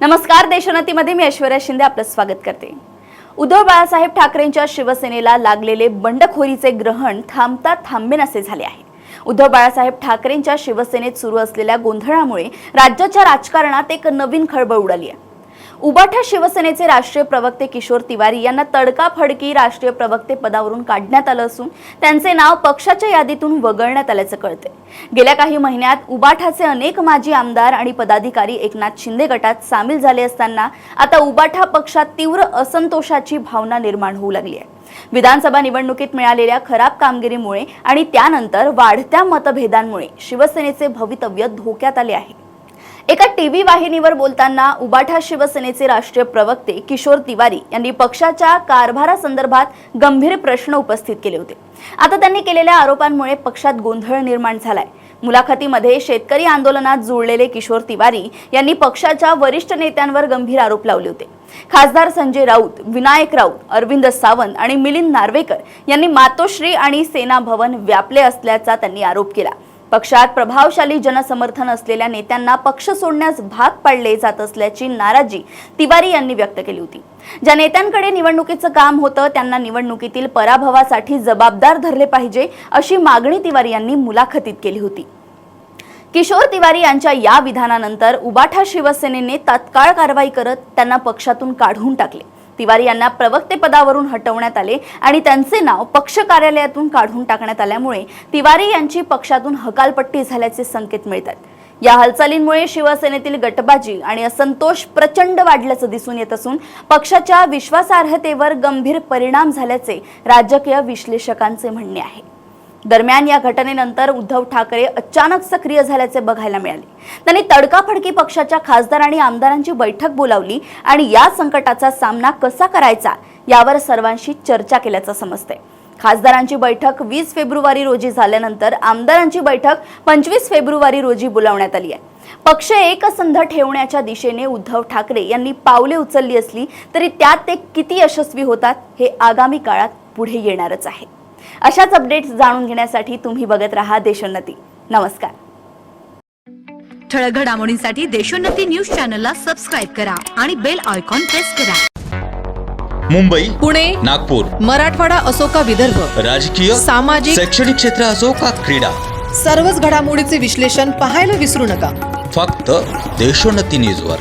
नमस्कार, देशोन्नतीमध्ये मी ऐश्वर्या शिंदे आपलं स्वागत करते। उद्धव बाळासाहेब ठाकरेंच्या शिवसेनेला लागलेले बंडखोरीचे ग्रहण थांबता थांबेनासे झाले आहे। उद्धव बाळासाहेब ठाकरेंच्या शिवसेनेत सुरू असलेल्या गोंधळामुळे राज्याच्या राजकारणात एक नवीन खळबळ उडाली आहे। उबाठा शिवसेनेचे राष्ट्रीय प्रवक्ते किशोर तिवारी यांना तडकाफडकी राष्ट्रीय प्रवक्ते पदावरून काढण्यात आलं असून त्यांचे नाव पक्षाच्या यादीतून वगळण्यात आल्याचं कळतंय। गेल्या काही महिन्यात उबाठाचे अनेक माजी आमदार आणि पदाधिकारी एकनाथ शिंदे गटात सामील झाले असताना आता उबाठा पक्षात तीव्र असंतोषाची भावना निर्माण होऊ लागली आहे। विधानसभा निवडणुकीत मिळालेल्या खराब कामगिरीमुळे आणि त्यानंतर वाढत्या मतभेदांमुळे शिवसेनेचे भवितव्य धोक्यात आले आहे। एका टीव्ही वाहिनीवर बोलताना उबाठा शिवसेनेचे राष्ट्रीय प्रवक्ते किशोर तिवारी यांनी पक्षाच्या कारभारासंदर्भात गंभीर प्रश्न उपस्थित केले होते। आता त्यांनी केलेल्या आरोपांमुळे पक्षात गोंधळ निर्माण झालाय। मुलाखतीमध्ये शेतकरी आंदोलनात जोडलेले किशोर तिवारी यांनी पक्षाच्या वरिष्ठ नेत्यांवर गंभीर आरोप लावले होते। खासदार संजय राऊत, विनायक राऊत, अरविंद सावंत आणि मिलिंद नार्वेकर यांनी मातोश्री आणि सेना भवन व्यापले असल्याचा त्यांनी आरोप केला। पक्षात प्रभावशाली जनसमर्थन असलेल्या नेत्यांना पक्ष सोडण्यास भाग पाडले जात असल्याची नाराजी तिवारी यांनी व्यक्त केली होती। ज्या नेत्यांकडे निवडणुकीचं काम होतं त्यांना निवडणुकीतील पराभवासाठी जबाबदार धरले पाहिजे अशी मागणी तिवारी यांनी मुलाखतीत केली होती। किशोर तिवारी यांच्या या विधानानंतर उबाठा शिवसेनेने तात्काळ कारवाई करत त्यांना पक्षातून काढून टाकले। तिवारी यांना प्रवक्ते पदावरून हटवण्यात आले आणि त्यांचे नाव पक्ष कार्यालयातून काढून टाकण्यात आल्यामुळे तिवारी यांची पक्षातून हकालपट्टी झाल्याचे संकेत मिळतात। या हालचालींमुळे शिवसेनेतील गटबाजी आणि असंतोष प्रचंड वाढल्याचं दिसून येत असून पक्षाच्या विश्वासार्हतेवर गंभीर परिणाम झाल्याचे राजकीय विश्लेषकांचे म्हणणे आहे। दरम्यान या घटनेनंतर उद्धव ठाकरे अचानक सक्रिय झाल्याचे बघायला मिळाले। त्यांनी तडकाफडकी पक्षाच्या खासदार आणि आमदारांची बैठक बोलावली आणि या संकटाचा सामना कसा करायचा यावर सर्वांशी चर्चा केल्याचं समजतंय। खासदारांची बैठक 20 फेब्रुवारी रोजी झाल्यानंतर आमदारांची बैठक 25 फेब्रुवारी रोजी बोलावण्यात आली आहे। पक्ष एकसंध ठेवण्याच्या दिशेने उद्धव ठाकरे यांनी पावले उचलली असली तरी त्यात ते किती यशस्वी होतात हे आगामी काळात पुढे येणारच आहे। अशाच अपडेट्स जाणून घेण्यासाठी तुम्ही बघत राहा देशोन्नती। नमस्कार। ठळक घडामोडींसाठी देशोन्नती न्यूज चॅनलला सबस्क्राइब करा आणि बेल आयकॉन प्रेस करा। मुंबई, पुणे, नागपूर, मराठवाडा असो का विदर्भ, राजकीय, सामाजिक, शैक्षणिक क्षेत्र असो का क्रीडा, सर्वच घडामोडीचे विश्लेषण पाहायला विसरू नका। फक्त देशोन्नती न्यूजवर।